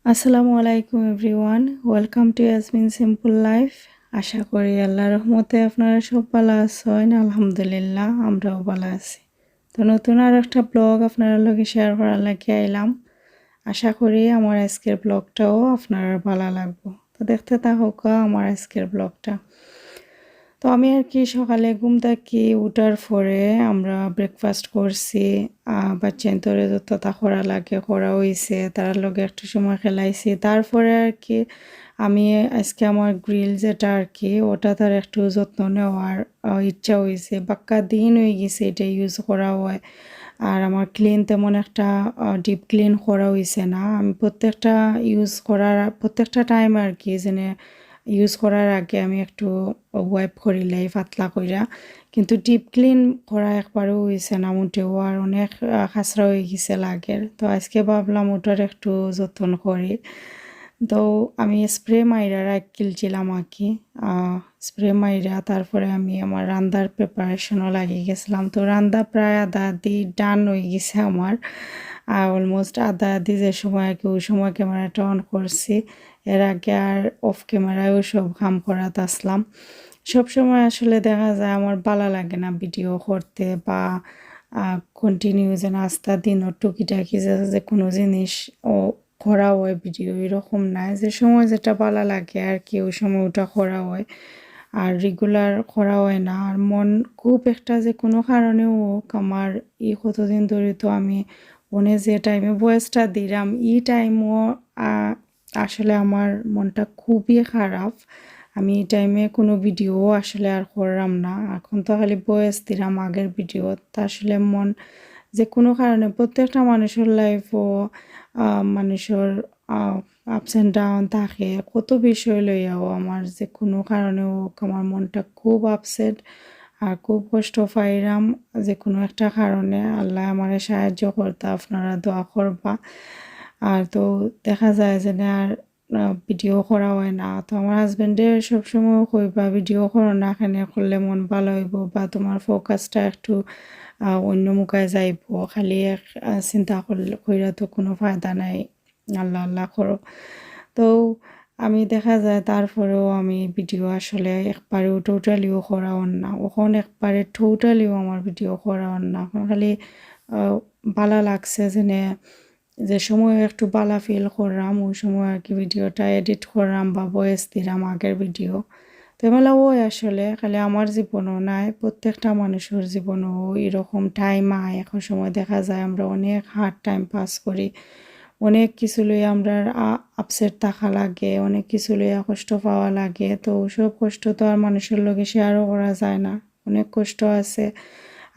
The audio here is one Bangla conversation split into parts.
আসসালামু আলাইকুম everyone, welcome to Yasmin simple life. আশা করি আল্লাহর রহমতে আপনারা সব ভালো আছেন। আলহামদুলিল্লাহ, আমরাও ভালো আছি। তো নতুন আর একটা ব্লগ আপনারা লগে শেয়ার করার লাগে আইলাম। আশা করি আমার আজকের ব্লগটাও আপনার ভালো লাগবে। তো দেখতে থাকুক আমার আজকের ব্লগটা। তো আমি আর কি সকালে ঘুম থেকে উঠার পরে আমরা ব্রেকফাস্ট করছি। বাচ্চান তোরে যতটা করা লাগে করা হয়েছে, তার লগে একটু সময় খেলাইছি। তারপরে আর কি আমি আজকে আমার গ্রিল যেটা আর কি ওটা তার একটু যত্ন নেওয়ার ইচ্ছা হয়েছে। বাক্কা দিন হয়ে গেছে এটা ইউজ করা হয়। আর আমার ক্লিন তেমন একটা ডিপ ক্লিন করা হয়েছে না। আমি প্রত্যেকটা টাইম আর কি যেনে ইউজ করার আগে আমি একটু ওয়াইপ করিলাই পাতলা কইরা, কিন্তু ডিপ ক্লিন করা একবারও হয়েছে না মোটেও। আর অনেক খাসরা হয়ে গেছে লাগের। তো আজকে ভাবলাম ওটার একটু যত্ন করি। তো আমি স্প্রে মাইরা রাখিলছিলাম আর কি। স্প্রে মাইরা তারপরে আমি আমার রান্দার প্রিপারেশনও লাগিয়ে গেছিলাম। তো রান্দা প্রায় আধা আধি ডান হয়ে গেছে আমার। অলমোস্ট আধা আধি যে সময় আর কি ওই সময় ক্যামেরাটা অন করছি। এর আগে আর অফ ক্যামেরায়ও সব কাম করাতে আসলাম। সবসময় আসলে দেখা যায় আমার ভালো লাগে না ভিডিও করতে বা কন্টিনিউ যেন আস্তা দিনও টুকিটাকি যে কোনো জিনিস ও করা হয় ভিডিও এরকম নাই। যে সময় যেটা ভালো লাগে আর কি ওই সময় ওটা করা হয়। আর রেগুলার করা হয় না। আর মন খুব একটা যে কোনো কারণেও হোক আমার কতদিন ধরে তো আমি ফোনে যে টাইমে ভয়েসটা দিলাম টাইমও আসলে আমার মনটা খুবই খারাপ। আমি এই টাইমে কোনো ভিডিও আসলে আর করলাম না। এখন তো খালি ভয়েস দিলাম আগের ভিডিও। তা আসলে মন যে কোনো কারণে প্রত্যেকটা মানুষের লাইফও মানুষের আপস অ্যান্ড ডাউন থাকে। কত বিষয় লইয়াও আমার যে কোনো কারণেও আমার মনটা খুব আপসেট আর খুব কষ্ট পাইলাম। যে কোনো একটা কারণে আল্লাহ আমারে সাহায্য করতে আপনারা দোয়া করবা। আর তো দেখা যায় যে আর ভিডিও করা হয় না। তো আমার হাজব্যান্ডের সবসময় কইবা ভিডিও করো না, এখানে করলে মন ভালো হইব বা তোমার ফোকাসটা একটু অন্য মুখায় যাইব। খালি চিন্তা কইরা তো কোনো ফায়দা নাই। আল্লাহ আল্লাহ করো। তো আমি দেখা যায় তারপরেও আমি ভিডিও আসলে একবারেও টোটালিও করা হন না। ওখন একবারে টোটালিও আমার ভিডিও করা হন না। এখন খালি ভালো লাগছে যে সময় একটু ভালো ফিল করলাম ওই সময় আর কি ভিডিওটা এডিট করলাম বা ভয়েস দিলাম আগের ভিডিও। তো এবেলা ওই আসলে খালি আমার জীবনও নাই, প্রত্যেকটা মানুষের জীবনও এরকম টাইম আয়। এখন সময় দেখা যায় আমরা অনেক হার্ড টাইম পাস করি, অনেক কিছু লইয়া আমরা আপসেট থাকা লাগে, অনেক কিছু লইয়া কষ্ট পাওয়া লাগে। তো ওসব কষ্ট তো আর মানুষের লগে শেয়ারও করা যায় না। অনেক কষ্ট আছে।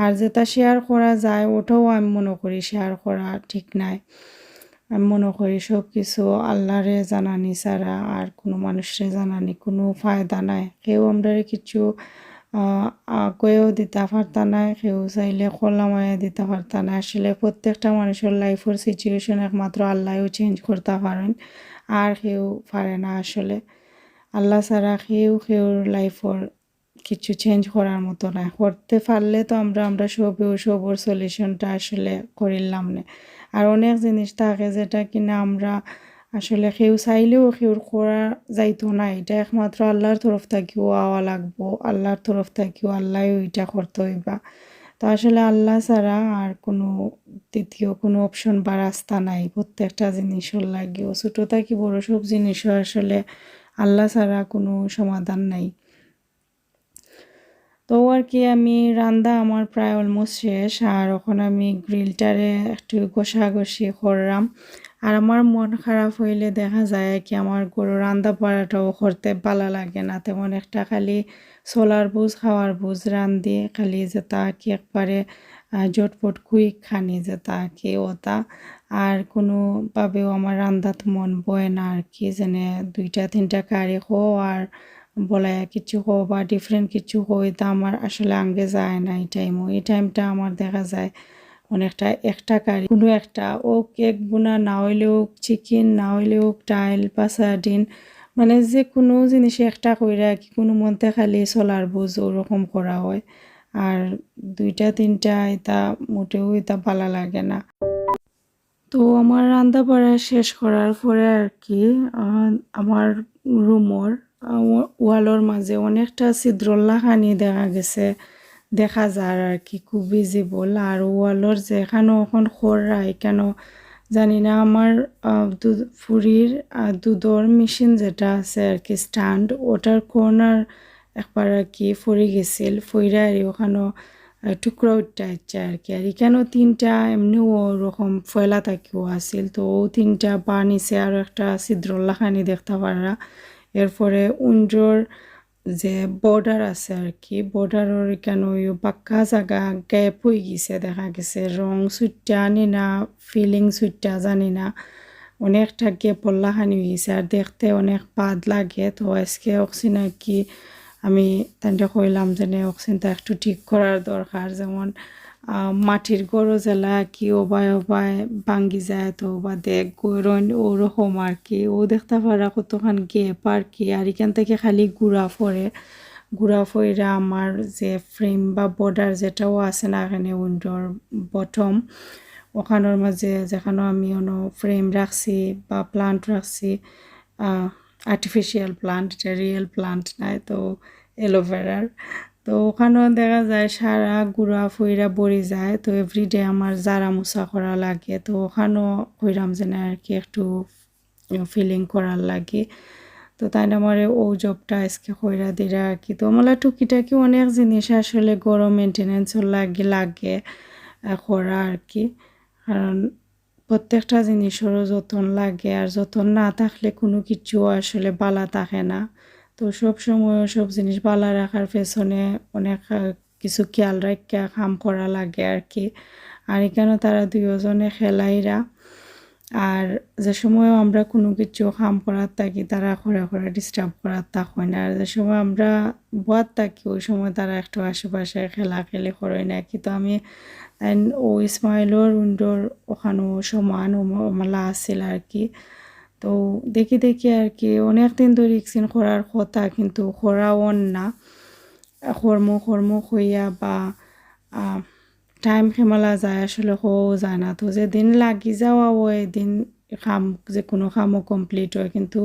আর যেটা শেয়ার করা যায় ওটাও আমি মনে করি শেয়ার করা ঠিক নাই। আমি মনে করি সব কিছু আল্লাহরে জানানি ছাড়া আর কোনো মানুষরে জানানি কোনো ফায়দা নাই। কেউ আমরা কিছু কয়েও দিতে পারতা নাই, কেউ চাইলে খোলামায়া দিতে পারতা না। আসলে প্রত্যেকটা মানুষের লাইফের সিচুয়েশন একমাত্র আল্লাহও চেঞ্জ করতে পারেন, আর কেউ পারে না আসলে। আল্লাহ ছাড়া কেউর লাইফের কিছু চেঞ্জ করার মতো না। করতে পারলে তো আমরা সবর সলিউশনটা আসলে করিলাম না। আর অনেক জিনিস থাকে যেটা কিনা আমরা আসলে কেউ চাইলেও কেউর করা যাইতো না। এটা একমাত্র আল্লাহর তরফ থেকেও আওয়া লাগবো, আল্লাহর তরফ থেকেও আল্লাহ ওইটা করতে হইবা। তো আসলে আল্লাহ ছাড়া আর কোনো দ্বিতীয় কোনো অপশন বা রাস্তা নাই। প্রত্যেকটা জিনিসের লাগেও ছোটো থাকি বড় সব জিনিসও আসলে আল্লাহ ছাড়া কোনো সমাধান নাই। তো আর কি আমি রান্দা আমার প্রায় অলমোস্ট শেষ। আর ওখানে আমি গ্রিলটারে একটু ঘষাঘষি করলাম। আর আমার মন খারাপ হইলে দেখা যায় কি আমার গরু রান্দা বাড়াটাও করতে ভালো লাগে না তেমন একটা। খালি ছোলার বুঝ খাওয়ার বুঝ রান্ধি খালি যেটা কি একবারে জটপট কুইক খানি যেটা কি ওটা। আর কোনোভাবেও আমার রান্দাত মন বয় না আর কি। যেনে 2-3টা কারি খো আর বলায়া কিছু কো বা ডিফারেন্ট কিছু কো, এটা আমার আসলে আঙ্গে যায় না। এই টাইমটা আমার দেখা যায় অনেকটা একটা কারি কোনো একটা ও কেক বোনা না হইলেও চিকেন না হইলেও ডাইল বা সার্ডিন, মানে যে কোনো জিনিসে একটা কইরা কি কোনো মধ্যে খালি চলার বুঝ ওরকম করা হয়। আর 2-3টা এটা মোটেও এটা ভালো লাগে না। তো তো আমার রান্না বাড়া শেষ করার পরে আর কি আমার রুমর ওয়ালর মাঝে অনেকটা ছিদ্রল্লা খানি দেখা যায় আর কি, খুব ভিজিবল। আর ওয়ালর যেখানে এখন খররা কেন জানি না, আমার ফুরির দুধর মেশিন যেটা আছে আর কি স্ট্যান্ড, ওটার কর্নার একবার আর কি ফরি গেছিল, ফইরা আর ওখানে টুকরা উঠটা ইচ্ছা আর কি। আর এখানেও তিনটা এমনিও ওরকম ফয়লা থাকিও আছিল, তো ও তিনটা বা নিচে আরও একটা ছিদ্রল্লা খানি দেখতে পারা। এরপরে উন্ড্রোর যে বর্ডার আছে আর কি, বর্ডারের কেন পাক্কা জায়গা গ্যাপ হয়ে গেছে, দেখা গেছে রং সুইটটা আনি না, ফিলিং সুইটটা জানি না, অনেকটা গ্যাপ পল্লাখানি হয়ে গেছে আর দেখতে অনেক বাদ লাগে। তো আজকে অক্সিন আর কি আমি তাইটা কইলাম যে অক্সিনটা একটু ঠিক করার দরকার, যেমন মাটির গরো জেলা কি ওবায় ভাঙ্গি যায়, তো বা দেখ গরন ওরকম আর কি, ও দেখতে পারা কতখান গেপ আর কি। আর এখান থেকে খালি গুড়া ফইরা আমার যে ফ্রেম বা বর্ডার যেটাও আছে না এখানে উইন্ডোর বটম, ওখানোর মাঝে যেখানে আমি ফ্রেম রাখছি বা প্লান্ট রাখছি, আর্টিফিশিয়াল প্লান্ট, এটা রিয়েল প্লান্ট নাই, তো এলোভেরার, তো ওখানেও দেখা যায় সারা গুড়া ফইরা বড়ি যায়। তো এভরিডে আমার জারা মোছা করা লাগে, তো ওখানেও কইরাম যেন আর কি একটু ফিলিং করার লাগে। তো তাই আমার ও জবটা আজকে কইরা দিরা আর কি। তো আমার টুকিটাকি অনেক জিনিস আসলে গরম মেনটেনেন্সর লাগে করা আর কি, কারণ প্রত্যেকটা জিনিসেরও যত্ন লাগে, আর যত্ন না থাকলে কোনো কিছু আসলে বালা থাকে না। তো সব সময় সব জিনিস বালা রাখার পেছনে অনেক কিছু খেয়াল রাখা কাম করা লাগে আর কি। আর এখানে তারা দুজনে খেলাইরা, আর যে সময় আমরা কোনো কিছু কাম করার থাকি তারা করে ডিস্টার্ব করার থাক হয় না, আর যে সময় আমরা বয়ার থাকি ওই সময় তারা একটু আশেপাশে খেলাখেলি করে না কি। তো আমি ও ইসমাইলর উইন্ডোর ওখানেও সমান মালা আসছিল আর কি। তো দেখি আর কি অনেক দিন ধরে ইকসিন করার কথা, কিন্তু করাও না, কর্ম হইয়া বা টাইম খেমালা যায় আসলে হও যায় না। তো যেদিন লাগি যাওয়া ওই দিন যে কোনো কামও কমপ্লিট হয়, কিন্তু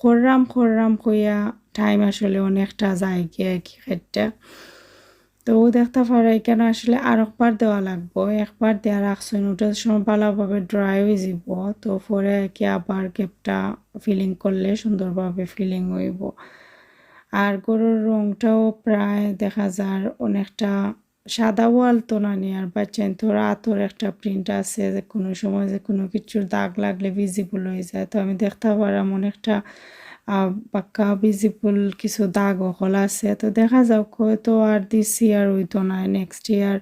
খররাম হইয়া টাইম আসলে অনেকটা যায় গিয়ে আর কি ক্ষেত্রে। তো দেখতে পারাই কেন আসলে আর একবার দেওয়া লাগবো, একবার দেওয়া রাখছেন ওটার সময় ভালোভাবে ড্রাই হয়ে যাব, তো পরে আর কি আবার গ্যাপটা ফিলিং করলে সুন্দরভাবে ফিলিং হইব। আর গরুর রংটাও প্রায় দেখা যায় অনেকটা সাদা ওয়াল তো না নিয়ে, আর বাচ্চান তোর আতর একটা প্রিন্ট আছে, যে কোনো সময় যে কোনো কিছুর দাগ লাগলে ভিজিবল হয়ে যায়। তো আমি দেখতে পারাম অনেকটা পাক্কা ভিজিবল কিছু দাগ হল আছে। তো দেখা যাক হয়তো আর দিস ইয়ার হইতো না, নেক্সট ইয়ার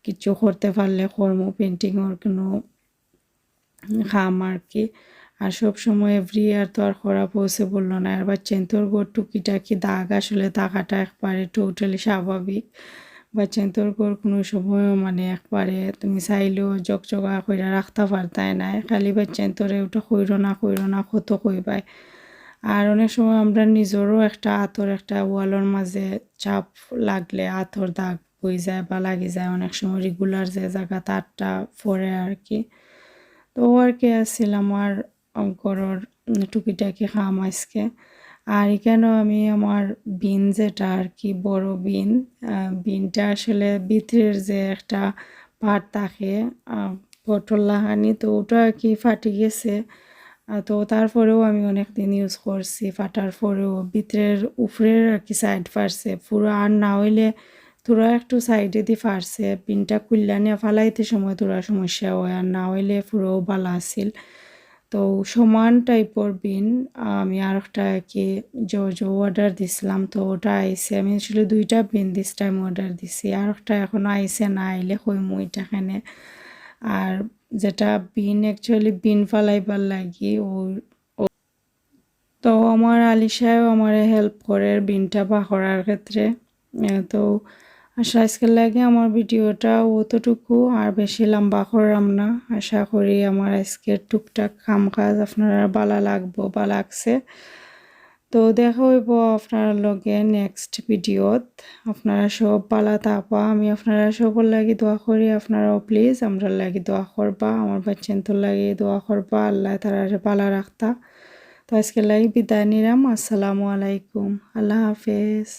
কিছু করতে পারলে পেন্টিংয়ের কোনো খাম আর কি। আর সব সময় এভরি ইয়ার তো আর করা পসিবল না। আর বাচ্চান তোর টুকিটাকি দাগ আসলে থাকাটা একবারে টোটালি স্বাভাবিক। বাচ্চান তোর কোনো সময়ও মানে একবারে তুমি চাইলেও জগজগা করে রাখতে পারতাই না, খালি বাচ্চান তোরে ওটা কইর না কত কইবাই। আর অনেক সময় আমরা নিজেরও একটা একটা ওয়ালের মাঝে চাপ লাগলে আতর দাগ হয়ে যায় বা লাগি যায় অনেক সময়, রেগুলার যে জায়গা তারটা পরে আর কি। তো আর কি আসছিল আমার ঘরের টুকিটাকি খাম আজকে। আর এখানেও আমি আমার বিন যেটা আর কি বড় বিনটা আসলে ভিতরের যে একটা পাট থাকে পটল লাগানি, তো ওটা আর কি ফাটি গেছে। তো তারপরেও আমি অনেক দিন ইউজ করছি, ফাটার পরেও ভিতরের উপরের আর কি সাইড ফাটছে পুরো, আর না হইলে তোরা একটু সাইডে দিয়ে ফাটছে, পিনটা খুললা নিয়ে ফালাইতে সময় তোরা সমস্যা হয়, আর না হইলে পুরো ভালো আছিল। তো সমান টাইপর বিন আমি আর একটা কি অর্ডার দিছিলাম, তো ওটা আইসে। আমি আসলে 2টা বিন দিস টাইম অর্ডার দিছি, আর একটা এখনও আইসে না, আইলে কইমু এটাখানে। আর যেটা বিন অ্যাকচুয়ালি বিন ফালাইবার লাগি তো আমার আলিশাও আমার হেল্প করে বিনটা করার ক্ষেত্রে। তো আশা আজকের লাগে আমার ভিডিওটা অতটুকু, আর বেশি লম্বা করলাম না। আশা করি আমার আজকের টুকটাক কাজ আপনারা ভালো লাগছে। তো দেখা হইব আপনার লগে নেক্সট ভিডিওত। আপনারা সব ভালো থাকবা, আমি আপনারা সবর লাগি দোয়া করি। আপনারাও প্লিজ আমরা লাগি দোয়া করবা, আমার বাচ্চান্তর লাগি দোয়া করবা, আল্লাহ তারারে ভালো রাখতা। তো আজকে লাগি বিদায় নিলাম। আসসালামু আলাইকুম, আল্লাহ হাফেজ।